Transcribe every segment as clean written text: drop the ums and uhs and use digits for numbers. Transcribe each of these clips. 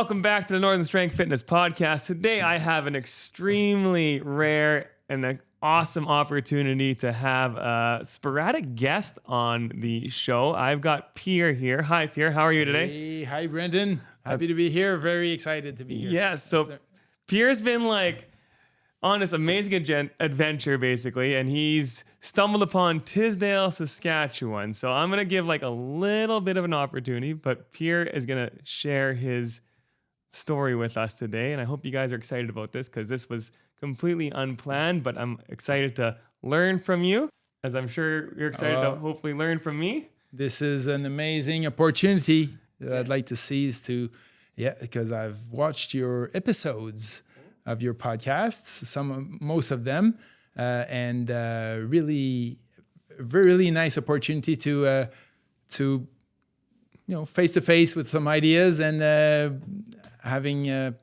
welcome back to the Northern Strength Fitness Podcast. Today I have an extremely rare and an awesome opportunity to have a sporadic guest on the show. I've got Pierre here. Hi, Pierre. How are you today? Hey, hi, Brendan. Happy to be here. Very excited to be here. Yeah, so Pierre's been on this amazing adventure, basically, and he's stumbled upon Tisdale, Saskatchewan. So I'm going to give a little bit of an opportunity, but Pierre is going to share his story with us today. And I hope you guys are excited about this because this was completely unplanned, but I'm excited to learn from you, as I'm sure you're excited to hopefully learn from me. This is an amazing opportunity that I'd like to seize because I've watched your episodes of your podcasts, most of them, and really nice opportunity to face to face with some ideas and having a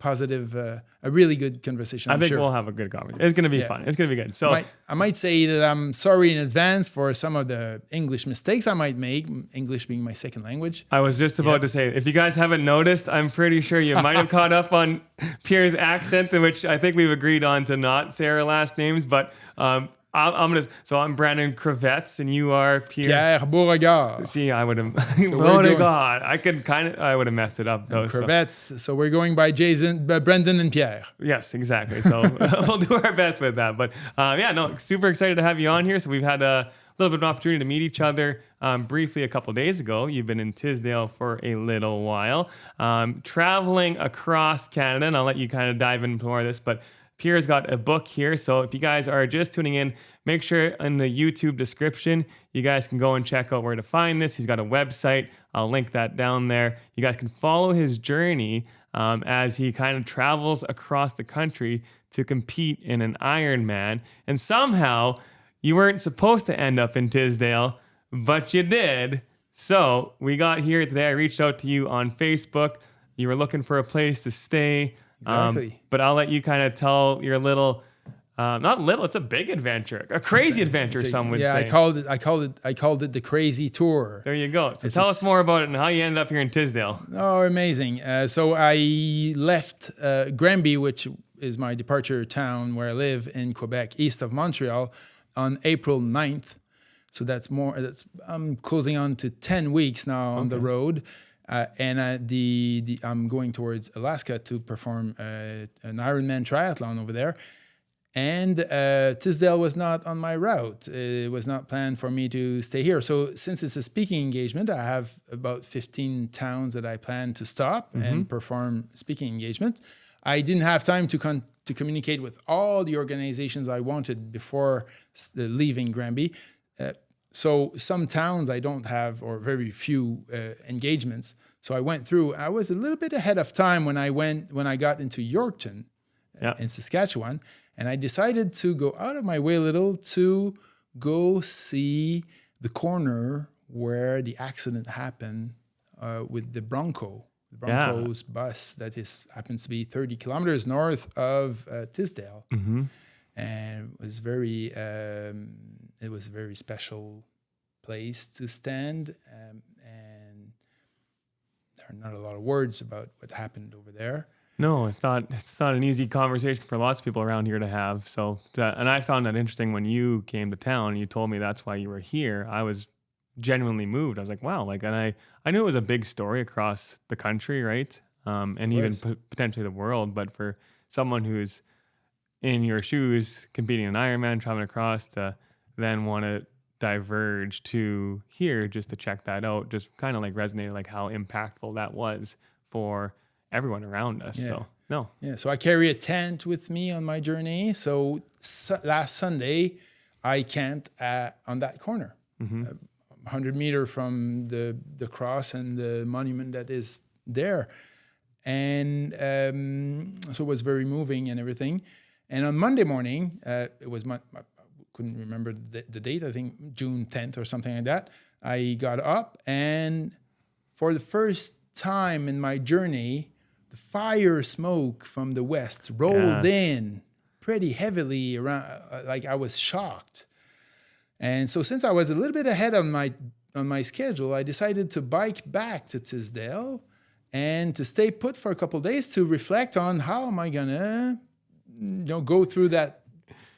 really good conversation. I think we'll have a good conversation. It's going to be fun. It's going to be good. So I might say that I'm sorry in advance for some of the English mistakes I might make, English being my second language. I was just about to say, if you guys haven't noticed, I'm pretty sure you might have caught up on Pierre's accent, in which I think we've agreed on to not say our last names, but I'm Brandon Crevettes and you are Pierre Beauregard. See, I would have Beauregard. I would have messed it up though. Crevettes. So we're going by Brendan and Pierre. Yes, exactly. So we'll do our best with that. But super excited to have you on here. So we've had a little bit of an opportunity to meet each other briefly a couple days ago. You've been in Tisdale for a little while, traveling across Canada, and I'll let you kind of dive into more of this, but Pierre's got a book here, so if you guys are just tuning in, make sure in the YouTube description, you guys can go and check out where to find this. He's got a website. I'll link that down there. You guys can follow his journey as he kind of travels across the country to compete in an Ironman. And somehow, you weren't supposed to end up in Tisdale, but you did. So we got here today. I reached out to you on Facebook. You were looking for a place to stay. Exactly. But I'll let you kind of tell your little, it's a big adventure, a crazy adventure, some would say. I called it the crazy tour. There you go. So tell us more about it and how you ended up here in Tisdale. Oh, amazing. So I left Granby, which is my departure town where I live in Quebec, east of Montreal, on April 9th. So I'm closing on to 10 weeks now on the road. And I'm going towards Alaska to perform an Ironman triathlon over there. And Tisdale was not on my route. It was not planned for me to stay here. So since it's a speaking engagement, I have about 15 towns that I plan to stop and perform speaking engagement. I didn't have time to communicate with all the organizations I wanted before leaving Granby. So some towns I don't have or very few engagements. So I went through. I was a little bit ahead of time when I got into Yorkton in Saskatchewan, and I decided to go out of my way a little to go see the corner where the accident happened with the Broncos bus that happens to be 30 kilometers north of Tisdale. Mm-hmm. And it was a very special place to stand, and there are not a lot of words about what happened over there. No, it's not an easy conversation for lots of people around here to have. So, and I found that interesting when you came to town. You told me that's why you were here. I was genuinely moved. I was like, wow, and I knew it was a big story across the country, right? And even potentially the world. But for someone who's in your shoes, competing in Ironman, traveling across to then want to diverge to here just to check that out, just kind of resonated how impactful that was for everyone around us. So I carry a tent with me on my journey. So last Sunday, I camped on that corner, 100 meters from the cross and the monument that is there. And so it was very moving and everything. And on Monday morning, it was I couldn't remember the date, I think June 10th or something like that. I got up, and for the first time in my journey, the fire smoke from the west rolled in pretty heavily around, I was shocked. And so since I was a little bit ahead on my schedule, I decided to bike back to Tisdale and to stay put for a couple of days to reflect on how am I gonna, go through that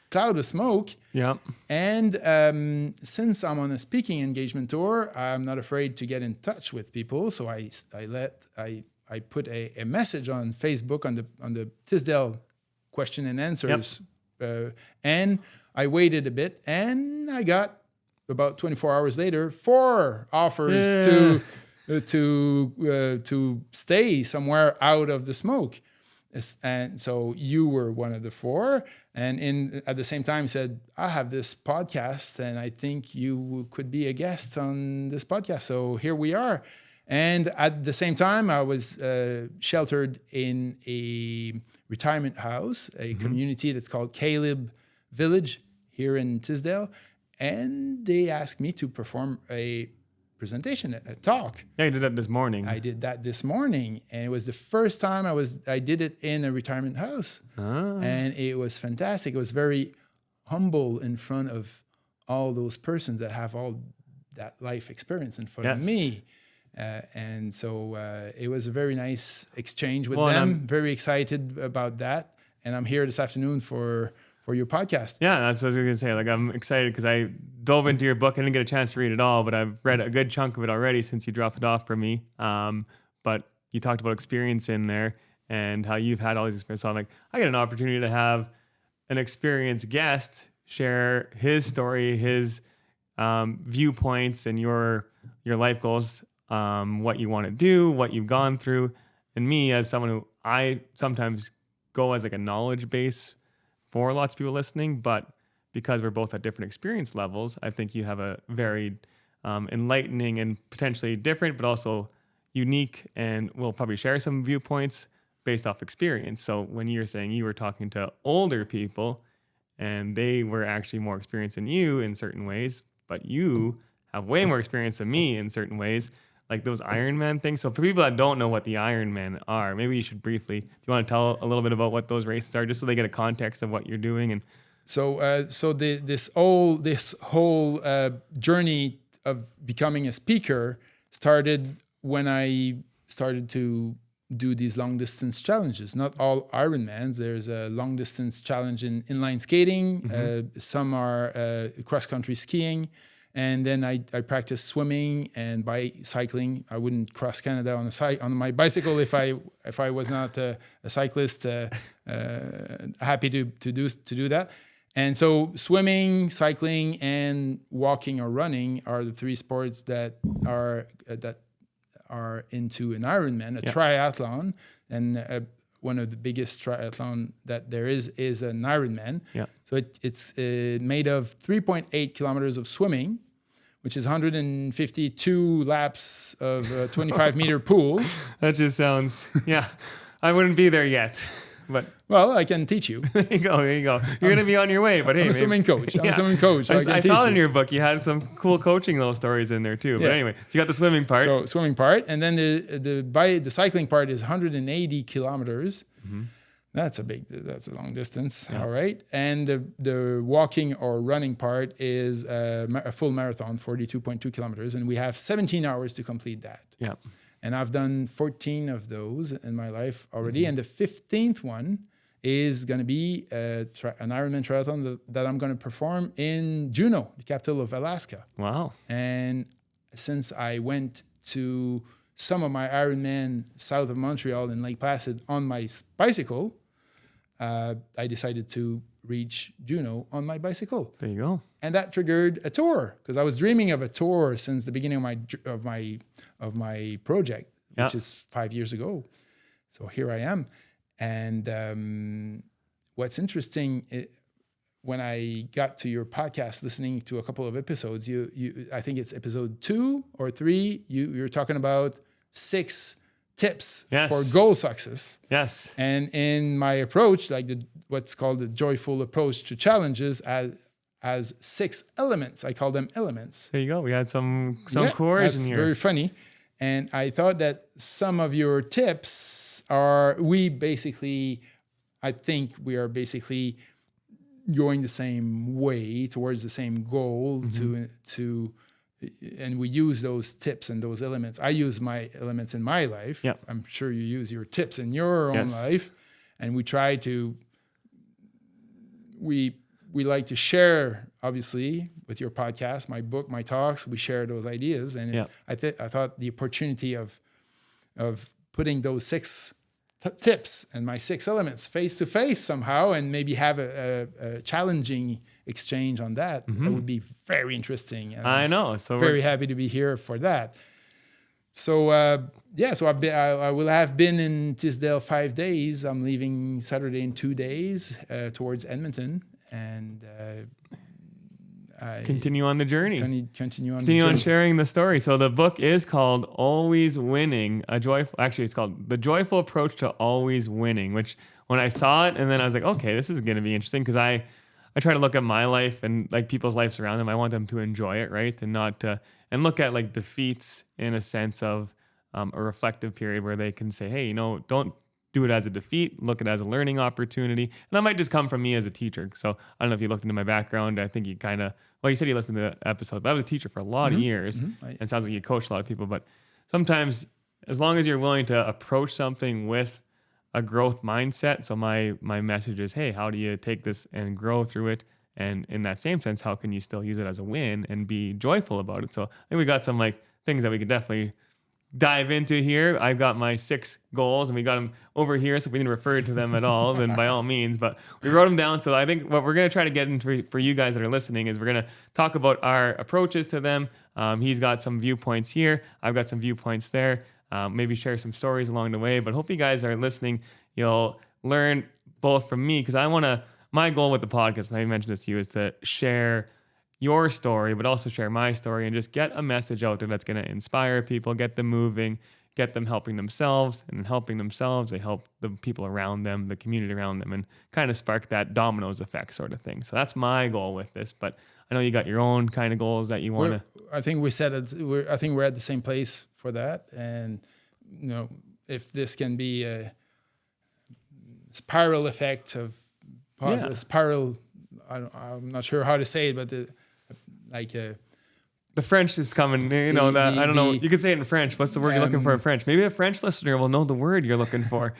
cloud of smoke. Yeah. And since I'm on a speaking engagement tour, I'm not afraid to get in touch with people. So I put a message on Facebook on the Tisdale question and answers, and I waited a bit, and I got about 24 hours later 4 offers to stay somewhere out of the smoke. And so you were one of the 4, and at the same time said, I have this podcast and I think you could be a guest on this podcast. So here we are. And at the same time, I was sheltered in a retirement house, a community that's called Caleb Village here in Tisdale. And they asked me to perform a presentation, a talk. Yeah, you did that this morning. I did that this morning, and it was the first time I did it in a retirement house. And it was fantastic. It was very humble in front of all those persons that have all that life experience in front of me. And so it was a very nice exchange with them. I'm very excited about that. And I'm here this afternoon for your podcast. Yeah, that's what I was going to say. Like, I'm excited because I dove into your book. I didn't get a chance to read it all, but I've read a good chunk of it already since you dropped it off for me. But you talked about experience in there and how you've had all these experiences. So I'm like, I get an opportunity to have an experienced guest share his story, his viewpoints, and your life goals, what you want to do, what you've gone through. And me, as someone who I sometimes go as like a knowledge base for lots of people listening, but because we're both at different experience levels, I think you have a very enlightening and potentially different, but also unique, and we'll probably share some viewpoints based off experience. So when you're saying you were talking to older people and they were actually more experienced than you in certain ways, but you have way more experience than me in certain ways, like those Ironman things. So for people that don't know what the Ironman are, maybe you should briefly, do you want to tell a little bit about what those races are, just so they get a context of what you're doing? And this whole journey of becoming a speaker started when I started to do these long distance challenges. Not all Ironmans. There's a long distance challenge in inline skating. Some are cross country skiing. And then I practiced swimming and cycling. I wouldn't cross Canada on my bicycle if I was not a cyclist. Happy to do that. And so swimming, cycling, and walking or running are the 3 sports that are into an Ironman, a triathlon, and one of the biggest triathlon that there is an Ironman. Yeah. So it's made of 3.8 kilometers of swimming, which is 152 laps of a 25-meter pool. That just sounds, I wouldn't be there yet. But well, I can teach you. There you go. You're going to be on your way. But hey, I'm a swimming coach. So I saw in your book you had some cool coaching little stories in there too. But anyway, so you got the swimming part. So swimming part, and then the cycling part is 180 kilometers. That's a long distance. Yeah. All right. And the walking or running part is a full marathon, 42.2 kilometers, and we have 17 hours to complete that. Yeah. And I've done 14 of those in my life already. And the 15th one is going to be an Ironman triathlon that I'm going to perform in Juneau, the capital of Alaska. Wow. And since I went to some of my Ironman south of Montreal in Lake Placid on my bicycle, I decided to reach Juneau on my bicycle. There you go. And that triggered a tour, because I was dreaming of a tour since the beginning of my project, which is 5 years ago. So here I am. And what's interesting, when I got to your podcast, listening to a couple of episodes, I think it's episode 2 or 3, you're talking about 6 tips for goal success. Yes. And in my approach, like what's called the joyful approach to challenges, as 6 elements. I call them elements. There you go. We had some cores in here. That's very funny. And I thought that some of your tips I think we are basically going the same way towards the same goal, to and we use those tips and those elements. I use my elements in my life. Yep. I'm sure you use your tips in your own life. And we try to, we like to share, obviously, with your podcast, my book, my talks, we share those ideas. And I thought the opportunity of putting those 6 tips and my 6 elements face to face somehow, and maybe have a challenging exchange on that, that would be very interesting. And I know. So very happy to be here for that. So so I will have been in Tisdale 5 days. I'm leaving Saturday in 2 days towards Edmonton, and continue on the journey. Continue on sharing the story. So the book is called Always Winning, it's called The Joyful Approach to Always Winning, which when I saw it, and then I was like, okay, this is going to be interesting, because I try to look at my life and like people's lives around them. I want them to enjoy it, right? And not and look at like defeats in a sense of a reflective period where they can say, hey, don't do it as a defeat, look at it as a learning opportunity. And that might just come from me as a teacher. So I don't know if you looked into my background. I think you you said you listened to the episode, but I was a teacher for a lot of years. And it sounds like you coached a lot of people. But sometimes, as long as you're willing to approach something with a growth mindset. So my message is, hey, how do you take this and grow through it? And in that same sense, how can you still use it as a win and be joyful about it? So I think we got some like things that we could definitely dive into here. I've got my 6 goals, and we got them over here. So if we didn't refer to them at all, then by all means, but we wrote them down. So I think what we're going to try to get into for you guys that are listening is we're going to talk about our approaches to them. He's got some viewpoints here. I've got some viewpoints there. Maybe share some stories along the way, but hope you guys are listening. You'll learn both from me, because my goal with the podcast, and I mentioned this to you, is to share your story, but also share my story, and just get a message out there that's going to inspire people, get them moving, get them helping themselves, and in helping themselves, they help the people around them, the community around them, and kind of spark that dominoes effect sort of thing. So that's my goal with this, but I know you got your own kind of goals that you want to. I think we said it. I think we're at the same place for that, and if this can be a spiral effect of positive spiral, I'm not sure how to say it, but the French is coming. I don't know. You could say it in French. What's the word you're looking for in French? Maybe a French listener will know the word you're looking for.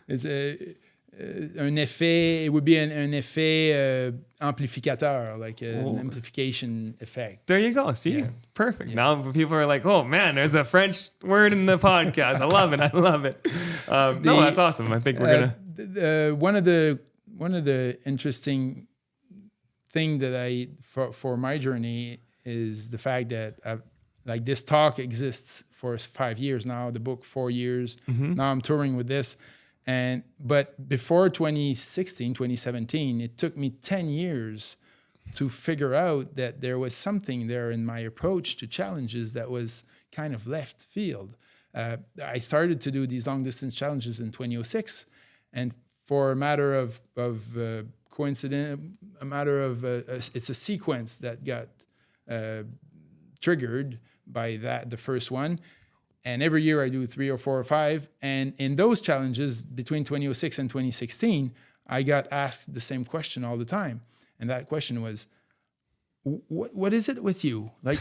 It's un effet. It would be an effet amplificateur, like an amplification effect. There you go. See, perfect. Now people are like, "Oh man, there's a French word in the podcast. I love it. I love it." No, that's awesome. I think we're gonna. One of the interesting thing that for my journey is the fact that this talk exists for 5 years now. The book 4 years. Now I'm touring with this. But before 2016, 2017, it took me 10 years to figure out that there was something there in my approach to challenges that was kind of left field. I started to do these long distance challenges in 2006, and for a matter of coincidence, it's a sequence that got triggered by the first one. And every year I do 3 or 4 or 5. And in those challenges between 2006 and 2016, I got asked the same question all the time. And that question was, what is it with you? Like,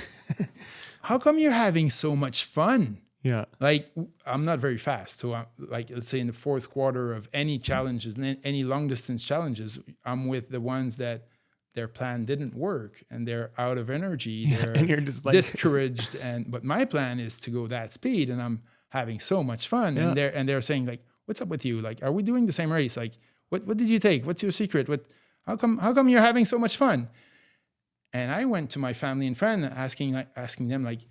how come you're having so much fun? Yeah. Like, I'm not very fast. So let's say in the 4th quarter of any challenges, any long distance challenges, I'm with the ones that their plan didn't work and they're out of energy. They're and you're just like discouraged. But my plan is to go that speed, and I'm having so much fun. Yeah. And they're saying like, "What's up with you? Like, are we doing the same race? Like, what did you take? What's your secret? How come you're having so much fun?" And I went to my family and friend asking them like,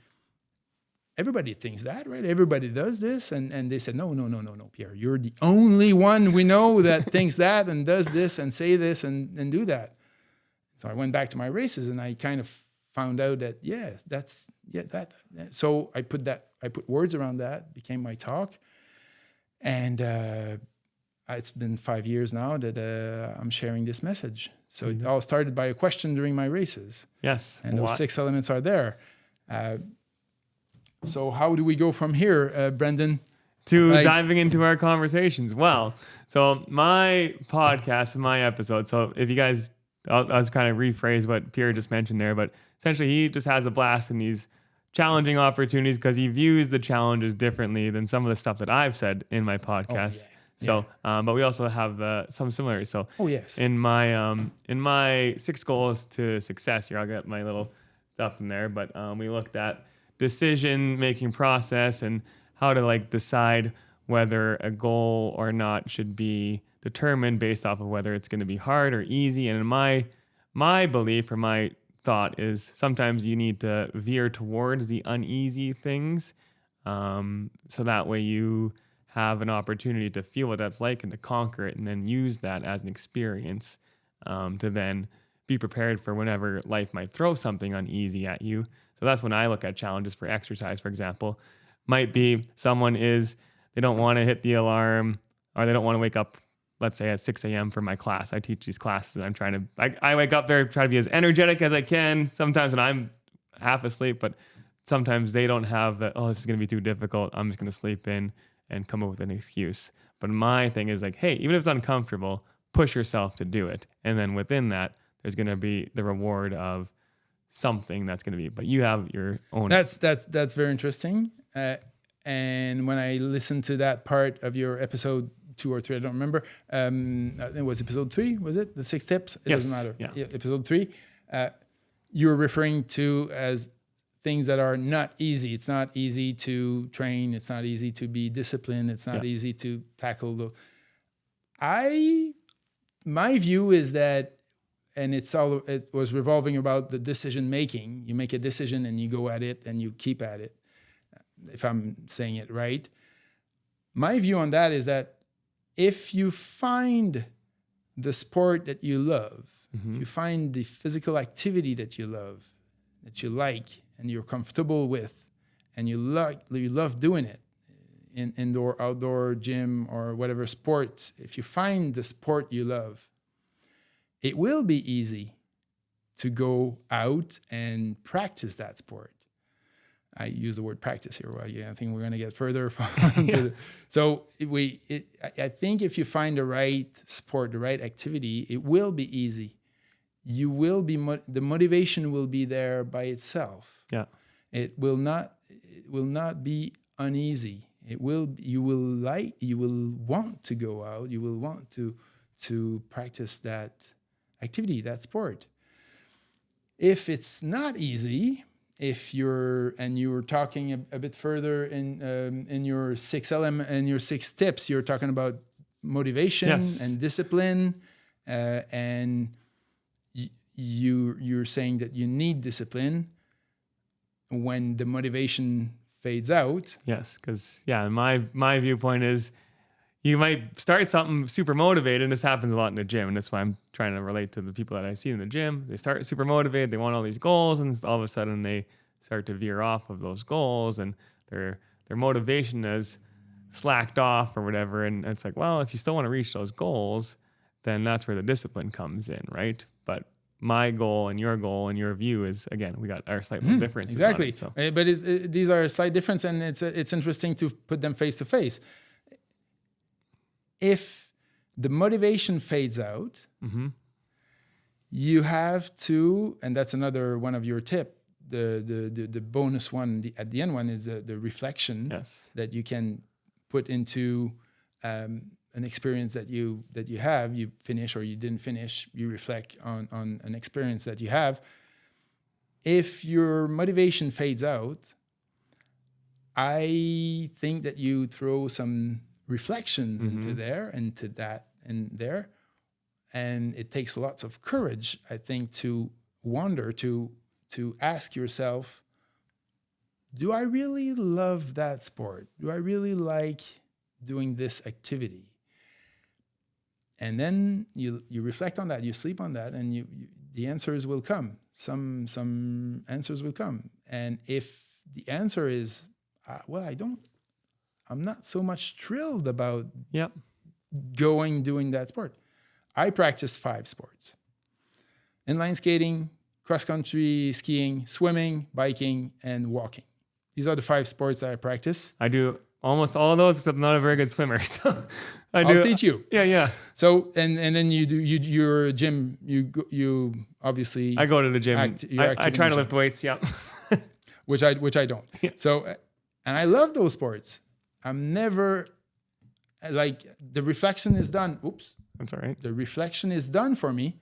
everybody thinks that, right? Everybody does this. And they said, no, Pierre, you're the only one we know that thinks that and does this and say this and do that. So I went back to my races and I kind of found out that, that. So I put words around that, became my talk. And it's been 5 years now that I'm sharing this message. So it all started by a question during my races. Yes. And those 6 elements are there. So how do we go from here, Brendan? Diving into our conversations. Well, so my podcast and my episode, so if you guys I was kind of rephrase what Pierre just mentioned there, but essentially he just has a blast in these challenging opportunities because he views the challenges differently than some of the stuff that I've said in my podcast. So, but we also have some similarities. So, yes. in my 6 goals to success here, I'll get my little stuff in there. But we looked at decision making process and how to like decide whether a goal or not should be determined based off of whether it's going to be hard or easy. And in my belief or my thought is sometimes you need to veer towards the uneasy things, so that way you have an opportunity to feel what that's like and to conquer it, and then use that as an experience, to then be prepared for whenever life might throw something uneasy at you. So that's when I look at challenges for exercise, for example. Might be they don't want to hit the alarm, or they don't want to wake up, let's say at 6 a.m. for my class. I teach these classes and I'm trying to, I wake up there, try to be as energetic as I can sometimes, and I'm half asleep, but sometimes they don't have that, oh, this is going to be too difficult, I'm just going to sleep in and come up with an excuse. But my thing is like, hey, even if it's uncomfortable, push yourself to do it. And then within that, there's going to be the reward of something that's going to be, but you have your own. That's very interesting. And when I listened to that part of your episode 2 or 3, I don't remember. I think it was episode 3, was it? The 6 tips? It doesn't matter. Yeah. Episode 3. You're referring to as things that are not easy. It's not easy to train. It's not easy to be disciplined. It's not easy to tackle. My view is that, and it was revolving about the decision making. You make a decision and you go at it and you keep at it, if I'm saying it right. My view on that is that if you find the sport that you love, if you find the physical activity that you love, that you like, and you're comfortable with, and you love doing it, in indoor, outdoor, gym, or whatever sports, if you find the sport you love, it will be easy to go out and practice that sport. I use the word practice here. Well, I think we're going to get further. So I think if you find the right sport, the right activity, it will be easy. You will be the motivation will be there by itself. Yeah, it will not be uneasy. You will want to go out. You will want to practice that activity, that sport. If it's not easy, you were talking a bit further in your 6 element and your 6 tips, you're talking about motivation and discipline, and you're saying that you need discipline when the motivation fades out. Yes, because my viewpoint is you might start something super motivated, and this happens a lot in the gym, and that's why I'm trying to relate to the people that I see in the gym. They start super motivated, they want all these goals, and all of a sudden they start to veer off of those goals, and their motivation is slacked off or whatever. And it's like, well, if you still want to reach those goals, then that's where the discipline comes in, right? But my goal and your view is, again, we got our slight little differences. Exactly. So. But these are a slight difference, and it's interesting to put them face to face. If the motivation fades out, you have to, and that's another one of your tip. The bonus one at the end one is the reflection that you can put into an experience that you have, you finish or you didn't finish, you reflect on an experience that you have. If your motivation fades out, I think that you throw some reflections into there, into that and there. And it takes lots of courage, I think, to wonder, to ask yourself, do I really love that sport? Do I really like doing this activity? And then you reflect on that, you sleep on that, and the answers will come. Some answers will come. And if the answer is, I'm not so much thrilled about doing that sport. I practice 5 sports: inline skating, cross-country skiing, swimming, biking, and walking. These are the 5 sports that I practice. I do almost all of those, except I'm not a very good swimmer. So I'll teach you. Yeah. So and then you're a gym. You obviously I go to the gym. I try to lift weights. Yeah. which I don't. Yeah. So and I love those sports. I'm never like the reflection is done. Oops. That's all right. The reflection is done for me.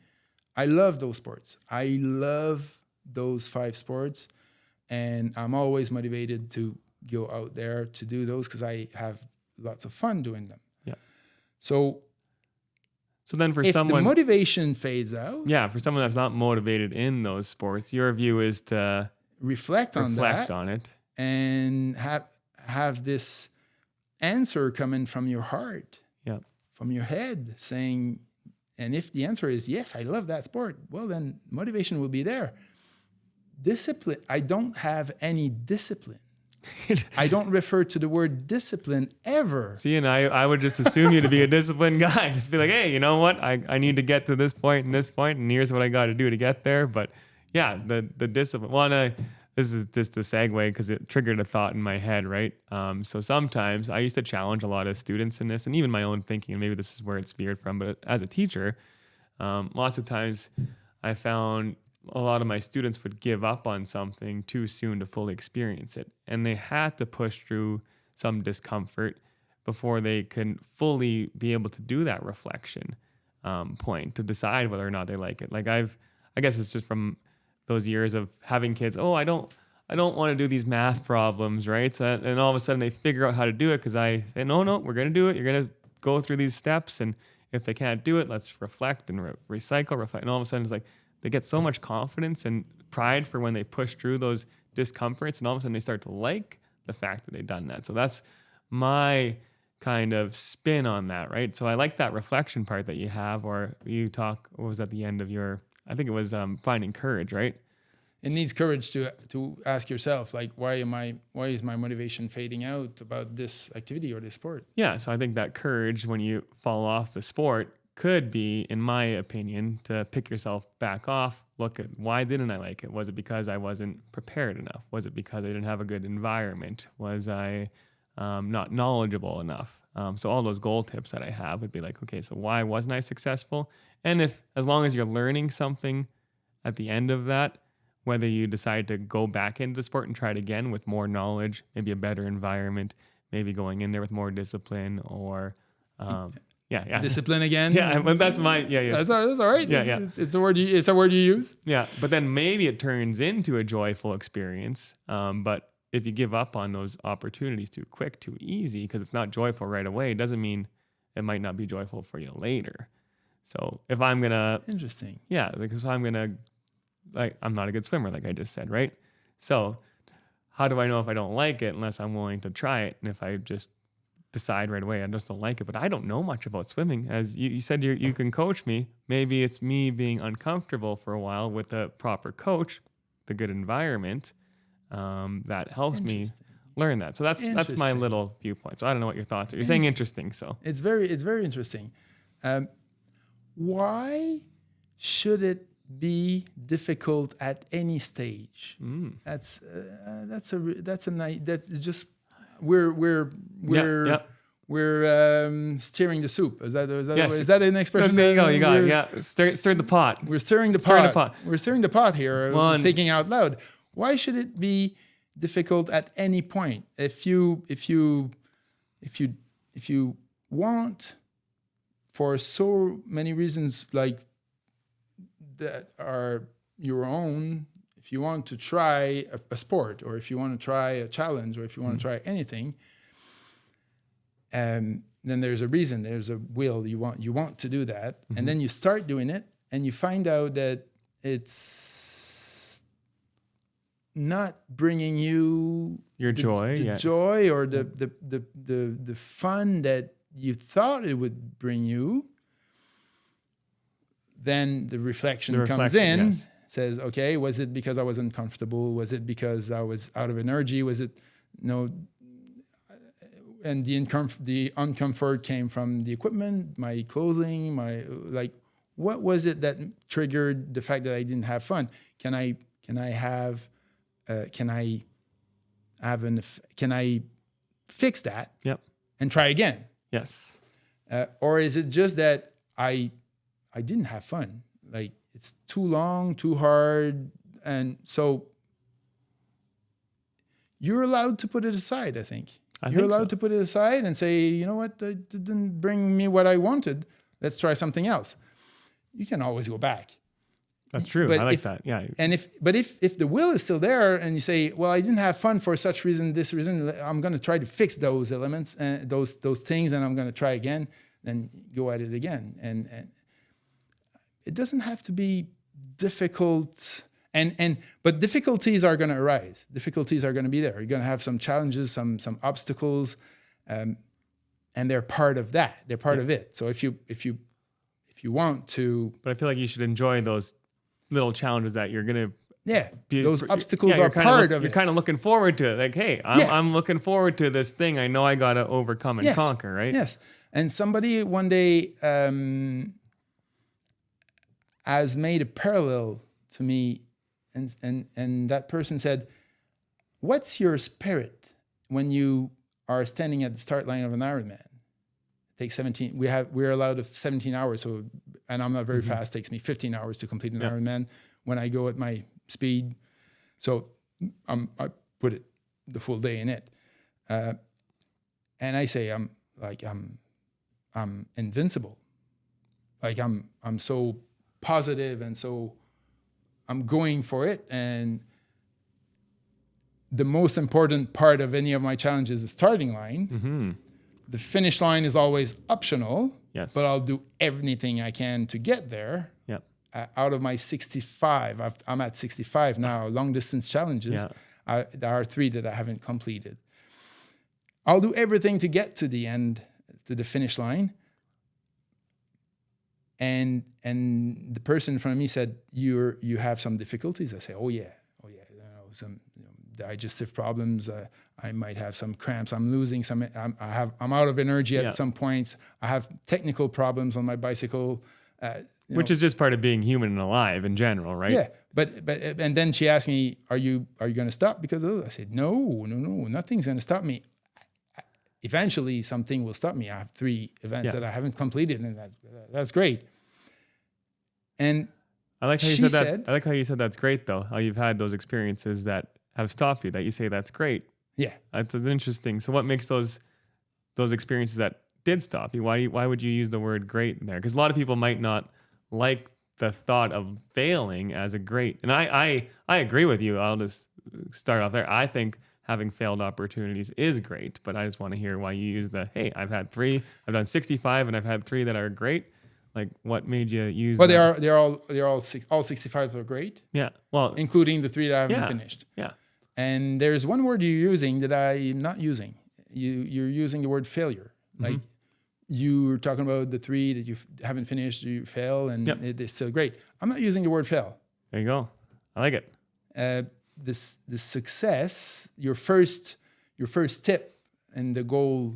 I love those sports. I love those 5 sports, and I'm always motivated to go out there to do those because I have lots of fun doing them. Yeah. So then for if someone, the motivation fades out, for someone that's not motivated in those sports, your view is to reflect on it and have this answer coming from your heart, from your head, saying, and if the answer is yes, I love that sport, well, then motivation will be there. Discipline. I don't have any discipline. I don't refer to the word discipline ever. See, and I would just assume you to be a disciplined guy. Just be like, hey, you know what? I need to get to this point, and here's what I got to do to get there. But yeah, the discipline. Well, this is just a segue because it triggered a thought in my head, right? So sometimes I used to challenge a lot of students in this, and even my own thinking, and maybe this is where it's veered from, but as a teacher, lots of times I found a lot of my students would give up on something too soon to fully experience it. And they had to push through some discomfort before they can fully be able to do that reflection point to decide whether or not they like it. Like I guess it's just from those years of having kids. Oh, I don't want to do these math problems, right? So, and all of a sudden they figure out how to do it because I say, no, we're going to do it. You're going to go through these steps. And if they can't do it, let's reflect and reflect. And all of a sudden it's like, they get so much confidence and pride for when they push through those discomforts, and all of a sudden they start to like the fact that they've done that. So that's my kind of spin on that, right? So I like that reflection part that you have, or you talk, what was at the end of your, I think it was finding courage, right? It needs courage to ask yourself, like, why is my motivation fading out about this activity or this sport? Yeah, so I think that courage when you fall off the sport could be, in my opinion, to pick yourself back off, look at why didn't I like it? Was it because I wasn't prepared enough? Was it because I didn't have a good environment? Was I not knowledgeable enough? So all those goal tips that I have would be like, okay, so why wasn't I successful? And as long as you're learning something at the end of that, whether you decide to go back into the sport and try it again with more knowledge, maybe a better environment, maybe going in there with more discipline or... Yeah. Discipline again. Yeah, but that's my That's all right. Yeah. It's a word you use. Yeah, but then maybe it turns into a joyful experience. But if you give up on those opportunities too quick, too easy, because it's not joyful right away, it doesn't mean it might not be joyful for you later. So if I'm gonna interesting. Yeah, because I'm not a good swimmer, like I just said, right? So how do I know if I don't like it unless I'm willing to try it? And if I just decide right away I just don't like it, but I don't know much about swimming. As you said, you can coach me. Maybe it's me being uncomfortable for a while with a proper coach, the good environment that helps me learn that. So that's my little viewpoint. So I don't know what your thoughts are. You're saying interesting, so it's very interesting. Why should it be difficult at any stage? That's just we're stirring the soup. Is that an expression? There you go. You got it. Yeah. Stir the pot. We're stirring the pot. We're stirring the pot here. Thinking out loud. Why should it be difficult at any point? If you want, for so many reasons like that are your own, if you want to try a sport, or if you want to try a challenge, or if you want to try anything, then there's a reason, there's a will, you want to do that, and then you start doing it, and you find out that it's not bringing you your joy or the fun that you thought it would bring you. Then the reflection comes in. Yes. Says, okay, was it because I was uncomfortable? Was it because I was out of energy? Was it and the uncomfort came from the equipment, my clothing, what was it that triggered the fact that I didn't have fun? Can I fix that Yep. and try again? Yes. Or is it just that I didn't have fun? Like it's too long, too hard. And so you're allowed to put it aside, I think. You're allowed to put it aside and say, you know what, that didn't bring me what I wanted. Let's try something else. You can always go back. That's true. But I like that. Yeah. And if the will is still there and you say, well, I didn't have fun for such reason, this reason, I'm going to try to fix those elements and those things, and I'm going to try again, then go at it again. And it doesn't have to be difficult. But difficulties are going to arise. Difficulties are going to be there. You're going to have some challenges, some obstacles, and they're part of that. They're part of it. So if you want to, but I feel like you should enjoy those little challenges that you're going to. Those obstacles are part of it. You're kind of looking forward to it. Like, hey, I'm looking forward to this thing. I know I got to overcome and conquer, right? Yes. And somebody one day has made a parallel to me. And that person said, what's your spirit when you are standing at the start line of an Ironman? It takes 17. We're allowed 17 hours. So, and I'm not very fast. It takes me 15 hours to complete an Ironman when I go at my speed. So I put it the full day in it. And I say, I'm invincible. Like I'm so positive and so I'm going for it. And the most important part of any of my challenges is the starting line. Mm-hmm. The finish line is always optional, but I'll do everything I can to get there. Yep. Out of my 65, I'm at 65 now, long distance challenges. There are 3 that I haven't completed. I'll do everything to get to the end, to the finish line. And the person in front of me said, you have some difficulties. I say, oh yeah, some digestive problems. I might have some cramps. I'm losing some. I'm out of energy at some points. I have technical problems on my bicycle, which is just part of being human and alive in general, right? Yeah, but and then she asked me, are you going to stop because of this? I said, no, nothing's going to stop me. Eventually something will stop me. I have 3 events that I haven't completed, and that's great. And I like how you said that. I like how you said that's great, though. How you've had those experiences that have stopped you, that you say that's great. Yeah, that's interesting. So what makes those experiences that did stop you? Why would you use the word great in there? Because a lot of people might not like the thought of failing as a great. And I agree with you. I'll just start off there. I think having failed opportunities is great, but I just want to hear why you use hey, I've had 3, I've done 65, and I've had 3 that are great. Like, what made you use? Well, they're all 65 are great. Yeah, well, including the 3 that I haven't finished. Yeah, and there's one word you're using that I'm not using. You're using the word failure. Like you were talking about the 3 that you haven't finished, you fail, and it's still great. I'm not using the word fail. There you go. I like it. The success, your first tip and the goal,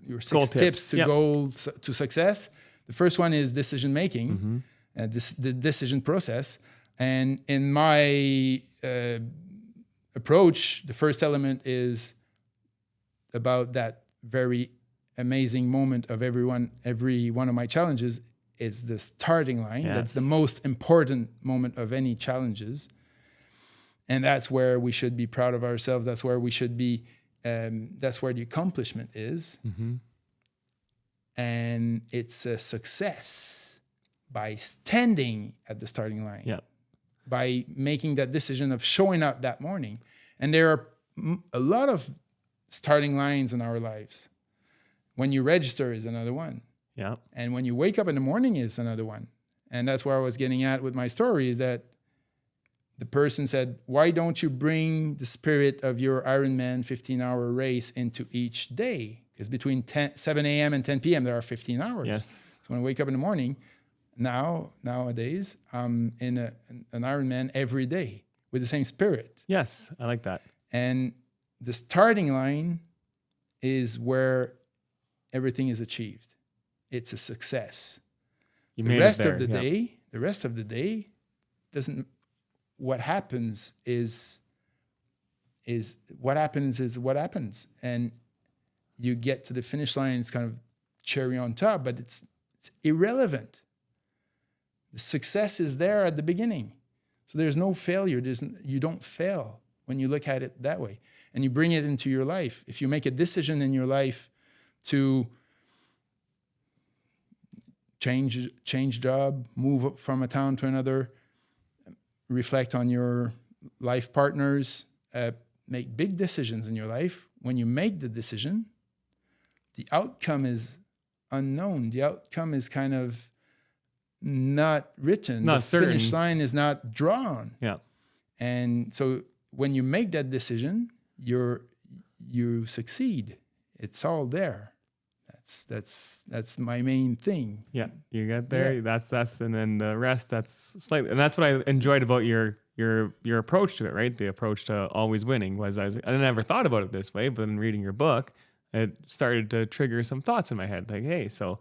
your 6 tips to success. The first one is decision making, the decision process. And in my approach, the first element is about that very amazing moment of every one of my challenges. It's the starting line. Yes. That's the most important moment of any challenges. And that's where we should be proud of ourselves. That's where we should be, that's where the accomplishment is. Mm-hmm. And it's a success by standing at the starting line. Yep. By making that decision of showing up that morning. And there are a lot of starting lines in our lives. When you register is another one. Yeah. And when you wake up in the morning is another one. And that's where I was getting at with my story, is that the person said, why don't you bring the spirit of your Ironman 15-hour race into each day? Because between 7 a.m. and 10 p.m., there are 15 hours. Yes. So when I wake up in the morning, nowadays, I'm in an Ironman every day with the same spirit. Yes, I like that. And the starting line is where everything is achieved. It's a success. The rest of the day doesn't. What happens is is what happens. And you get to the finish line, it's kind of cherry on top, but it's irrelevant. The success is there at the beginning. So there's no failure. You don't fail when you look at it that way. And you bring it into your life. If you make a decision in your life to change job, move from a town to another, reflect on your life partners, make big decisions in your life. When you make the decision, the outcome is unknown. The outcome is kind of not written. Not the certain. Finish line is not drawn. Yeah. And so when you make that decision, you succeed. It's all there. That's my main thing. Yeah, you get there. Yeah. That's and then the rest. That's slightly, and that's what I enjoyed about your approach to it. Right, the approach to always winning was I never thought about it this way, but in reading your book, it started to trigger some thoughts in my head. Like, hey, so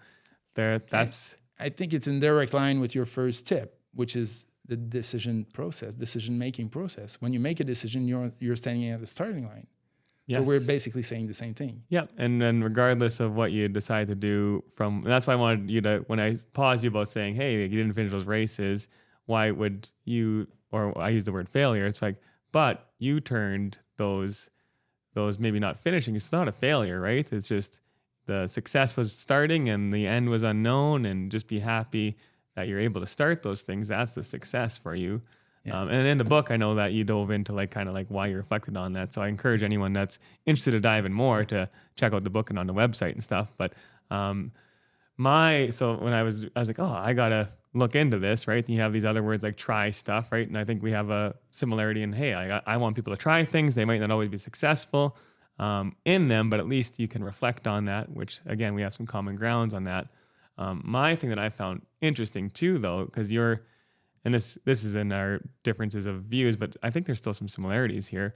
that's. I think it's in direct line with your first tip, which is the decision-making process. When you make a decision, you're standing at the starting line. Yes. So we're basically saying the same thing. Yeah, and then regardless of what you decide to do that's why I wanted you to, when I paused you about saying, hey, you didn't finish those races, why would you, or I use the word failure, it's like, but you turned those maybe not finishing, it's not a failure, right? It's just the success was starting and the end was unknown, and just be happy that you're able to start those things. That's the success for you. Yeah. And in the book, I know that you dove into kind of why you reflected on that. So I encourage anyone that's interested to dive in more to check out the book and on the website and stuff. But so when I was like, oh, I gotta look into this, right? And you have these other words like try stuff, right? And I think we have a similarity in, hey, I want people to try things. They might not always be successful in them, but at least you can reflect on that, which again, we have some common grounds on that. My thing that I found interesting too, though, because and this is in our differences of views, but I think there's still some similarities here.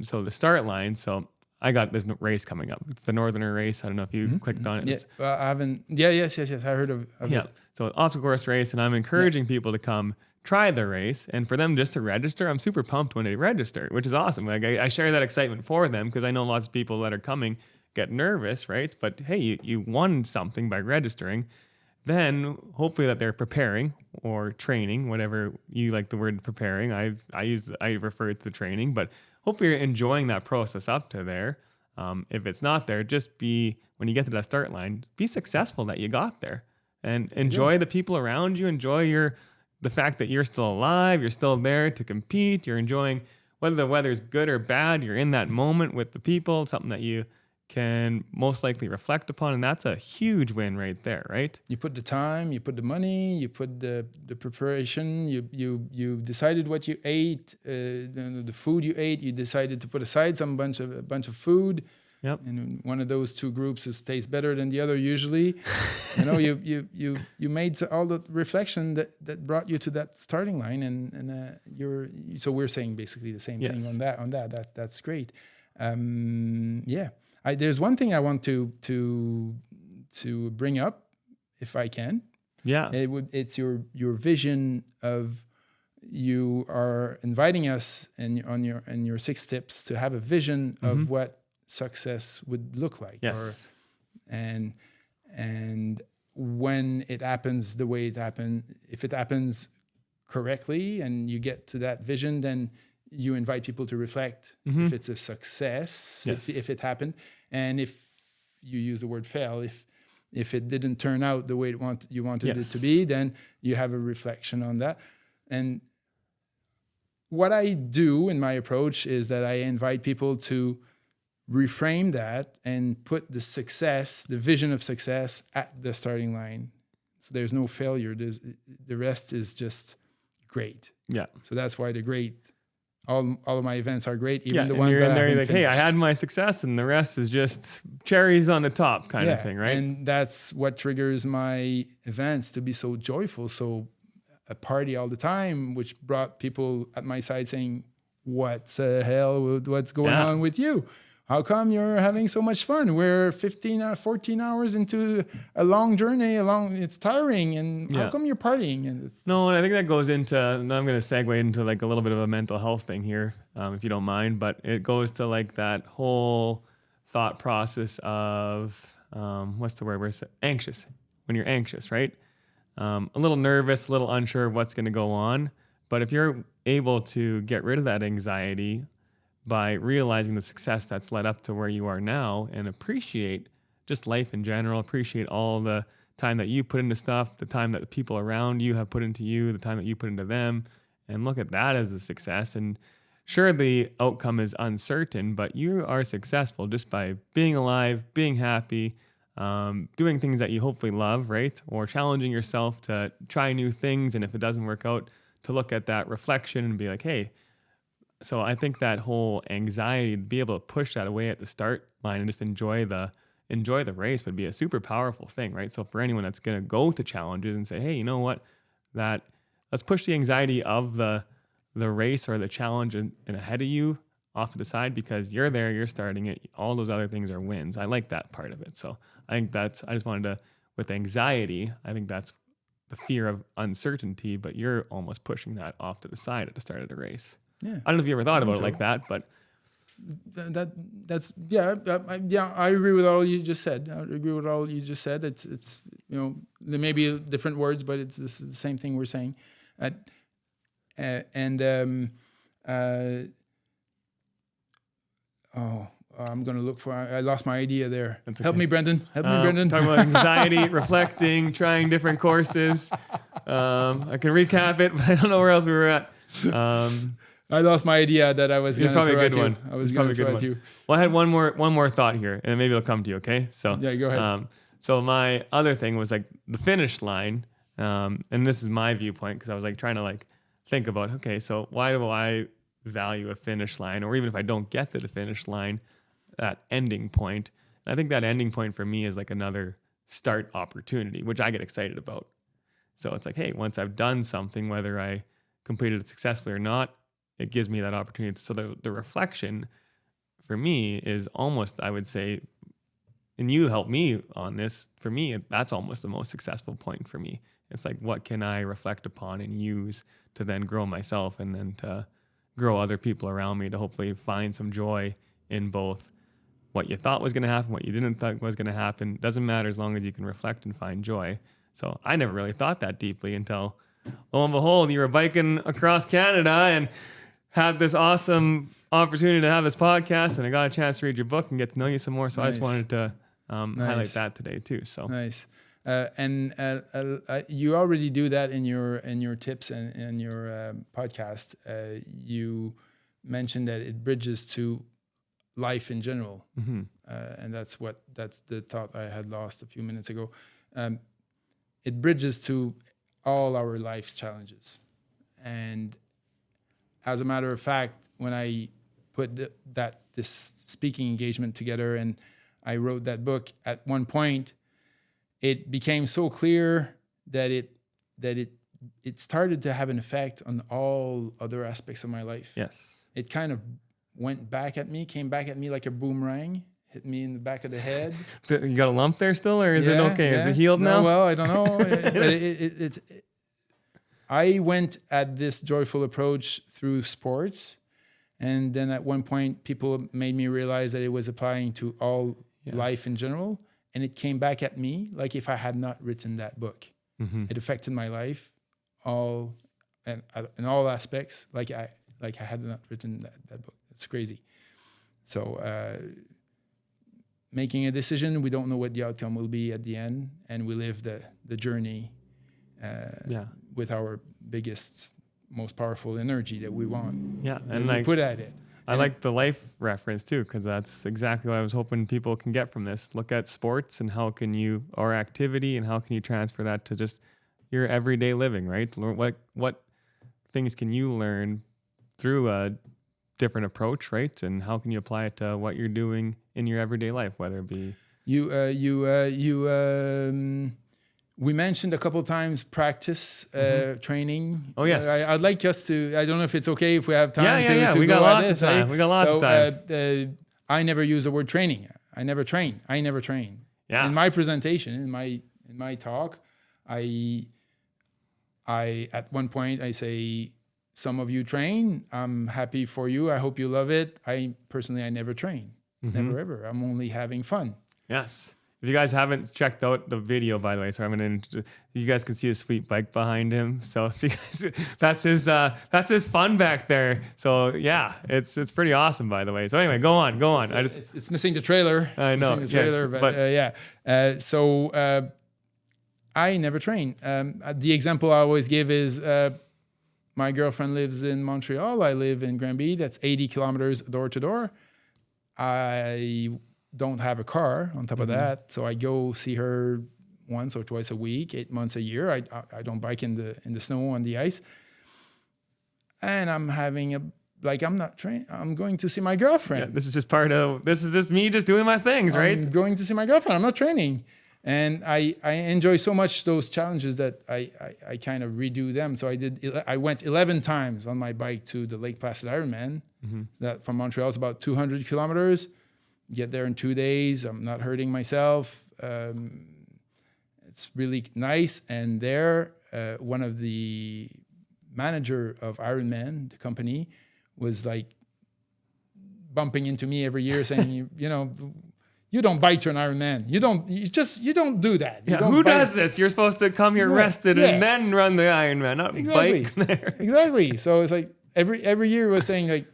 So the start line, so I got this race coming up. It's the Northerner race. I don't know if you clicked on it. Yeah, I haven't. Yes. I heard of it. So obstacle course race, and I'm encouraging people to come try the race, and for them just to register. I'm super pumped when they register, which is awesome. Like I share that excitement for them because I know lots of people that are coming get nervous, right? But hey, you won something by registering. Then hopefully that they're preparing or training, whatever you like the word preparing. I refer to the training, but hopefully you're enjoying that process up to there. If it's not there, just when you get to that start line, be successful that you got there, and enjoy the people around you. Enjoy the fact that you're still alive. You're still there to compete. You're enjoying whether the weather's good or bad. You're in that moment with the people, something that you can most likely reflect upon, and that's a huge win right there, right? You put the time, you put the money, you put the preparation, you decided what you ate, the food you ate. You decided to put aside a bunch of food. Yep. And one of those two groups tastes better than the other usually. You made all the reflection that brought you to that starting line, and so we're saying basically the same thing on that. That's great. There's one thing I want to bring up, if I can. Yeah. It's your vision of, you are inviting us in your 6 tips to have a vision of what success would look like. Yes. And when it happens the way it happened, if it happens correctly and you get to that vision, then you invite people to reflect if it's a success, if it happened, and if you use the word fail, if it didn't turn out the way you wanted it to be, then you have a reflection on that. And what I do in my approach is that I invite people to reframe that and put the vision of success at the starting line. So there's no failure. The rest is just great. Yeah. So that's why the great. All of my events are great, even the and ones you're that in there, I haven't like, finished. hey, I had my success, and the rest is just cherries on the top kind of thing, right? And that's what triggers my events to be so joyful, so a party all the time, which brought people at my side saying, "What's going on with you? how come you're having so much fun? We're 14 hours into a long journey. It's tiring. And how come you're partying? And and I think that goes into, and I'm going to segue into like a little bit of a mental health thing here, if you don't mind, but it goes to like that whole thought process of, what's the word? Anxious. When you're anxious, right? A little nervous, a little unsure of what's going to go on. But if you're able to get rid of that anxiety by realizing the success that's led up to where you are now and appreciate just life in general, appreciate all the time that you put into stuff, the time that the people around you have put into you, the time that you put into them, and look at that as the success. And sure, the outcome is uncertain, but you are successful just by being alive, being happy, doing things that you hopefully love, right? Or challenging yourself to try new things. And if it doesn't work out, to look at that reflection and be like, hey, so I think that whole anxiety, to be able to push that away at the start line and just enjoy the race would be a super powerful thing, right? So for anyone that's going to go to challenges and say, hey, you know what, let's push the anxiety of the race or the challenge and ahead of you off to the side, because you're there, you're starting it. All those other things are wins. I like that part of it. So I think I just wanted to, with anxiety, I think that's the fear of uncertainty, but you're almost pushing that off to the side at the start of the race. Yeah. I don't know if you ever thought about it like that, but I agree with all you just said. It's there may be different words, but it's the same thing we're saying. I'm going to look for, I lost my idea there. Okay. Help me, Brendan. Talking about anxiety, reflecting, trying different courses. I can recap it, but I don't know where else we were at. I lost my idea that I was going to throw at you. I was going to throw at you. Well, I had one more thought here, and maybe it'll come to you, okay? So yeah, go ahead. So my other thing was like the finish line, and this is my viewpoint, because I was like trying to like think about, okay, so why do I value a finish line, or even if I don't get to the finish line, that ending point. And I think that ending point for me is like another start opportunity, which I get excited about. So it's like, hey, once I've done something, whether I completed it successfully or not, it gives me that opportunity. So the reflection for me is almost, I would say, and you helped me on this, for me, that's almost the most successful point for me. It's like, what can I reflect upon and use to then grow myself and then to grow other people around me, to hopefully find some joy in both what you thought was going to happen, what you didn't think was going to happen. Doesn't matter as long as you can reflect and find joy. So I never really thought that deeply until, lo and behold, you were biking across Canada and had this awesome opportunity to have this podcast, and I got a chance to read your book and get to know you some more. So nice. I just wanted to highlight that today too. So nice. You already do that in your tips and your podcast. You mentioned that it bridges to life in general, and that's the thought I had lost a few minutes ago. It bridges to all our life's challenges, and as a matter of fact, when I put this speaking engagement together and I wrote that book, at one point it became so clear that it started to have an effect on all other aspects of my life. Yes, it kind of came back at me like a boomerang, hit me in the back of the head. You got a lump there still, or is it okay? Yeah. Is it healed now? Well, I don't know. But I went at this joyful approach through sports, and then at one point, people made me realize that it was applying to all life in general, and it came back at me like if I had not written that book. It affected my life in all aspects, like I had not written that book. It's crazy. So making a decision, we don't know what the outcome will be at the end, and we live the journey with our biggest, most powerful energy that we want. Yeah, and we put at it. I like the life reference too, because that's exactly what I was hoping people can get from this. Look at sports and or activity, and how can you transfer that to just your everyday living, right? What things can you learn through a different approach, right? And how can you apply it to what you're doing in your everyday life, whether it be we mentioned a couple of times practice training. Oh yes, I'd like us to. I don't know if it's okay if we have time. Yeah. We got lots of time. We got lots of time. I never use the word training. I never train. Yeah. In my presentation, in my talk, I at one point I say, some of you train. I'm happy for you. I hope you love it. I never train. Never ever. I'm only having fun. Yes. If you guys haven't checked out the video, by the way, so I'm going to, you guys can see a sweet bike behind him. So if you guys, that's his fun back there. So yeah, it's pretty awesome, by the way. So anyway, go on. It's missing the trailer. I know. Missing the trailer, yes, but yeah. So I never train. The example I always give is my girlfriend lives in Montreal. I live in Granby. That's 80 kilometers door to door. I don't have a car on top of that, so I go see her once or twice a week, 8 months a year. I don't bike in the snow, on the ice, and I'm not trained. I'm going to see my girlfriend. Yeah, this is just me just doing my things, right? I'm going to see my girlfriend. I'm not training, and I enjoy so much those challenges that I kind of redo them. So I went 11 times on my bike to the Lake Placid Ironman. That from Montreal is about 200 kilometers. Get there in 2 days. I'm not hurting myself. It's really nice. And there, one of the manager of Ironman, the company, was like bumping into me every year saying, you don't bike to an Ironman. You don't do that. Who does this? You're supposed to come here rested and then run the Ironman, not bike there. Exactly. So it's like every year was saying like,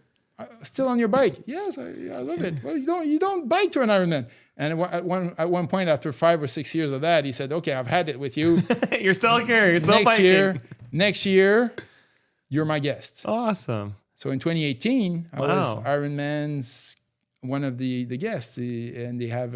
still on your bike? Yes, I love it. Well, you don't bike to an Ironman. And at one point, after 5 or 6 years of that, he said, "Okay, I've had it with you. You're still here. You're still biking. Next year, you're my guest." Awesome. So in 2018, I was Ironman's one of the guests, and they have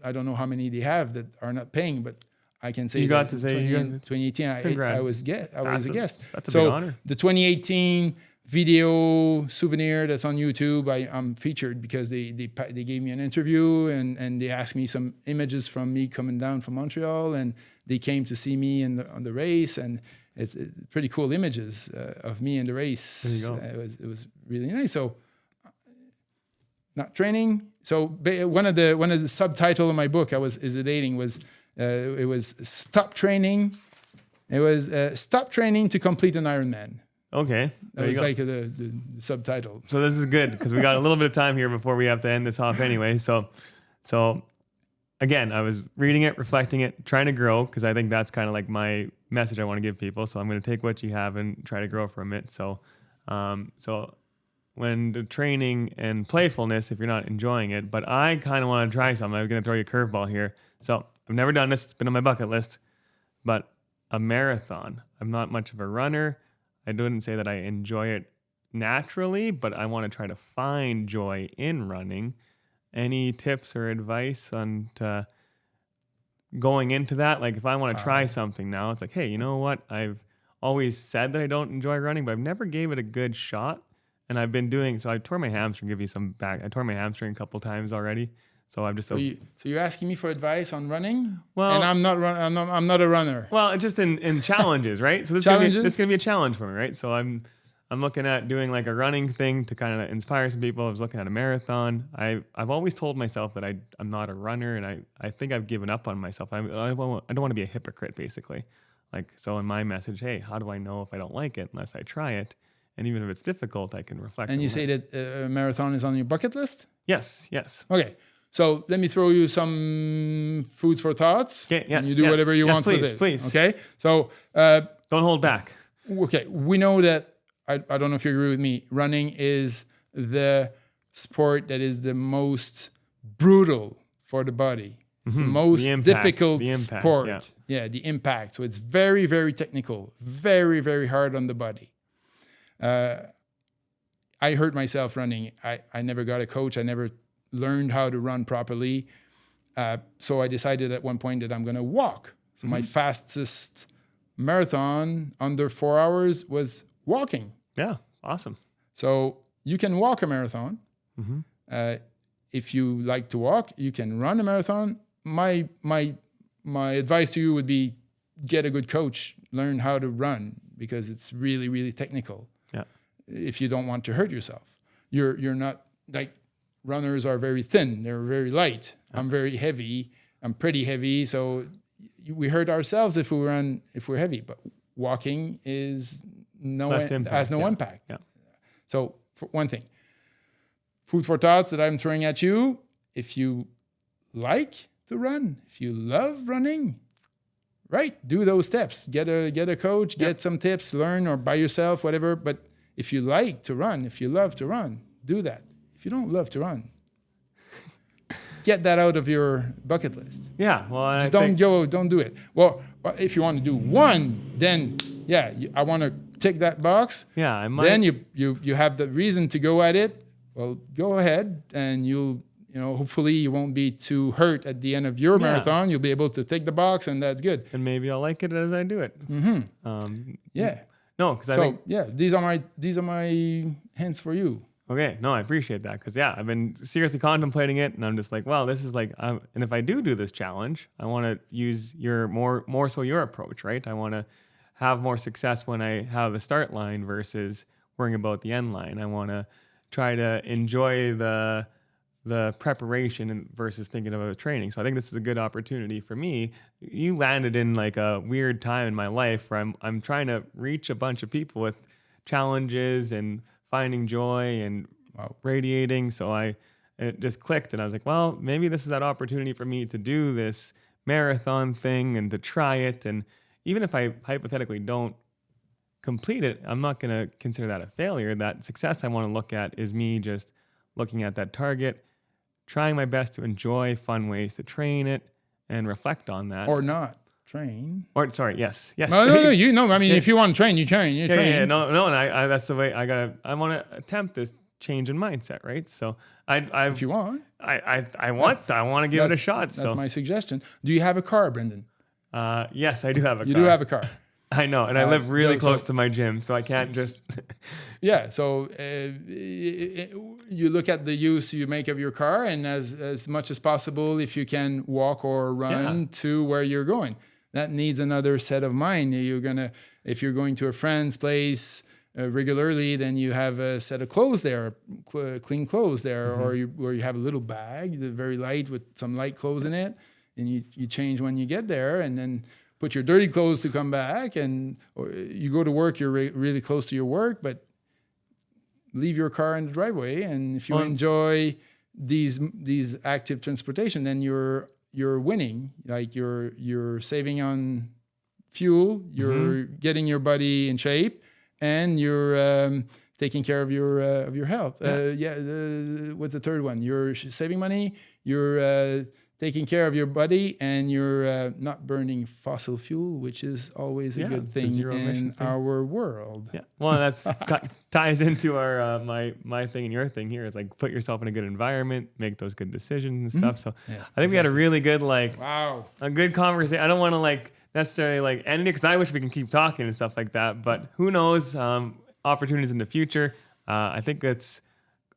I don't know how many they have that are not paying, but I can say you got to say 2018. I was a guest. That's a big honor. The 2018 video souvenir that's on YouTube, I'm featured because they gave me an interview and they asked me some images from me coming down from Montreal, and they came to see me on the race, and it's pretty cool images of me in the race. There you go. It was really nice. So not training. So one of the subtitle of my book Is It Dating was it was stop training. It was stop training to complete an Ironman. Okay. That was like the subtitle. So this is good because we got a little bit of time here before we have to end this off anyway. So again, I was reading it, reflecting it, trying to grow, because I think that's kind of like my message I want to give people. So I'm going to take what you have and try to grow from it. So when the training and playfulness, if you're not enjoying it, but I kind of want to try something. I'm going to throw you a curveball here. So I've never done this. It's been on my bucket list, but a marathon. I'm not much of a runner. I wouldn't say that I enjoy it naturally, but I want to try to find joy in running. Any tips or advice on going into that? Like if I want to try something now, it's like, hey, you know what? I've always said that I don't enjoy running, but I've never gave it a good shot. And I've been doing, so I tore my hamstring, give you some back. I tore my hamstring a couple times already. So I'm just so you're asking me for advice on running? Well, and I'm not a runner. Well, just in challenges, right? So this is gonna be a challenge for me, right? So I'm looking at doing like a running thing to kind of inspire some people. I was looking at a marathon. I've always told myself that I'm not a runner, and I think I've given up on myself. I don't want to be a hypocrite, basically. Like, so in my message, hey, how do I know if I don't like it unless I try it? And even if it's difficult, I can reflect. And you say that a marathon is on your bucket list? Yes. Okay. So let me throw you some foods for thoughts. Okay, yes, and you do whatever you want with it. Please. Okay. So don't hold back. Okay. We know that, I don't know if you agree with me, running is the sport that is the most brutal for the body. It's the most difficult sport. Yeah, the impact. So it's very, very technical, very, very hard on the body. I hurt myself running. I never got a coach. I never learned how to run properly. So I decided at one point that I'm going to walk. So my fastest marathon under 4 hours was walking. Yeah, awesome. So you can walk a marathon. If you like to walk, you can run a marathon. My advice to you would be get a good coach, learn how to run, because it's really, really technical. Yeah. If you don't want to hurt yourself, you're not like, runners are very thin. They're very light. I'm very heavy. I'm pretty heavy. So we hurt ourselves if we're heavy. But walking has no impact. Yeah. So for one thing, food for thoughts that I'm throwing at you. If you like to run, if you love running, right, do those steps. Get a coach, get some tips, learn or by yourself, whatever. But if you like to run, if you love to run, do that. If you don't love to run, get that out of your bucket list. Yeah. Well, just don't do it. Well, if you want to do one, then I want to tick that box. Yeah, I might. Then you have the reason to go at it. Well, go ahead, and hopefully you won't be too hurt at the end of your marathon. You'll be able to tick the box, and that's good. And maybe I'll like it as I do it. No, because I think these are my hints for you. Okay, no, I appreciate that because I've been seriously contemplating it, and I'm just like, well, this is like, and if I do this challenge, I want to use your more so your approach, right? I want to have more success when I have the start line versus worrying about the end line. I want to try to enjoy the preparation versus thinking about training. So I think this is a good opportunity for me. You landed in like a weird time in my life where I'm trying to reach a bunch of people with challenges and finding joy and radiating. So it just clicked, and I was like, well, maybe this is that opportunity for me to do this marathon thing and to try it. And even if I hypothetically don't complete it, I'm not going to consider that a failure. That success I want to look at is me just looking at that target, trying my best to enjoy fun ways to train it and reflect on that. Or not train. Or sorry, yes. No. I mean, if you want to train, you train. You train. Yeah. No. And I that's the way I want to attempt this change in mindset, right? So if you want, I want to give it a shot. That's my suggestion. Do you have a car, Brendan? Yes, I do have a car. You do have a car. I know, and I live really close to my gym, so I can't just... So you look at the use you make of your car, and as much as possible, if you can walk or run to where you're going. That needs another set of mind. If you're going to a friend's place regularly, then you have a set of clothes there, clean clothes there, or you have a little bag, very light with some light clothes in it, and you change when you get there, and then put your dirty clothes to come back, or you go to work, you're really close to your work, but leave your car in the driveway. And if you enjoy these active transportation, then you're winning. Like you're saving on fuel, you're getting your body in shape, and you're taking care of your health. What's the third one? You're saving money. You're taking care of your body, and you're not burning fossil fuel, which is always a good thing in our world. Yeah, well, that's ties into our my thing and your thing here is like put yourself in a good environment, make those good decisions and stuff. So I think we had a really good a good conversation. I don't want to necessarily end it because I wish we can keep talking and stuff like that. But who knows? Opportunities in the future. I think it's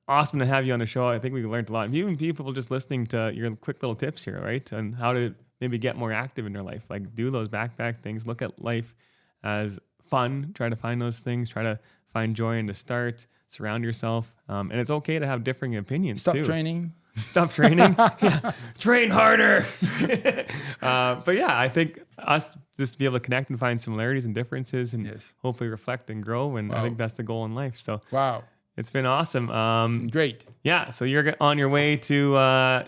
awesome to have you on the show. I think we learned a lot. And even people just listening to your quick little tips here, right? And how to maybe get more active in their life. Like do those backpack things. Look at life as fun. Try to find those things. Try to find joy in the start. Surround yourself. And it's okay to have differing opinions too. Stop training. Train harder. But I think us just to be able to connect and find similarities and differences and hopefully reflect and grow. And I think that's the goal in life. So it's been awesome. It's been great. Yeah. So you're on your way to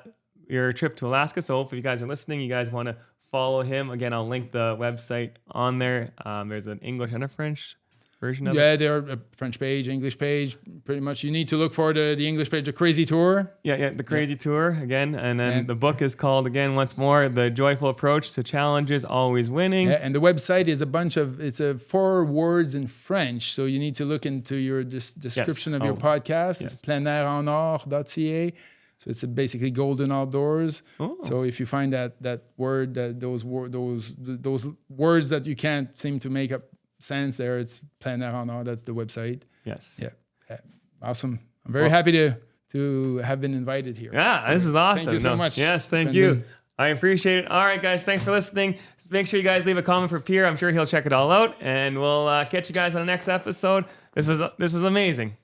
your trip to Alaska. So hopefully you guys are listening. You guys want to follow him. Again, I'll link the website on there. There's an English and a French version of it. Yeah, there are a French page, English page. Pretty much you need to look for the English page, the Crazy Tour. Yeah, the Crazy Tour again. And then the book is called, again, once more, The Joyful Approach to Challenges, Always Winning. Yeah, and the website is it's 4 words in French. So you need to look into your description of your podcast. It's pleinairenor.ca. So it's basically golden outdoors. Oh. So if you find that word, those words that you can't seem to make up sense there, it's Plein Air en Or. That's the website. Yes. Yeah. Awesome. I'm very happy to have been invited here. Yeah, this is awesome. Thank you so much. Yes, thank you. I appreciate it. All right, guys, thanks for listening. Make sure you guys leave a comment for Pierre. I'm sure he'll check it all out, and we'll catch you guys on the next episode. This was amazing.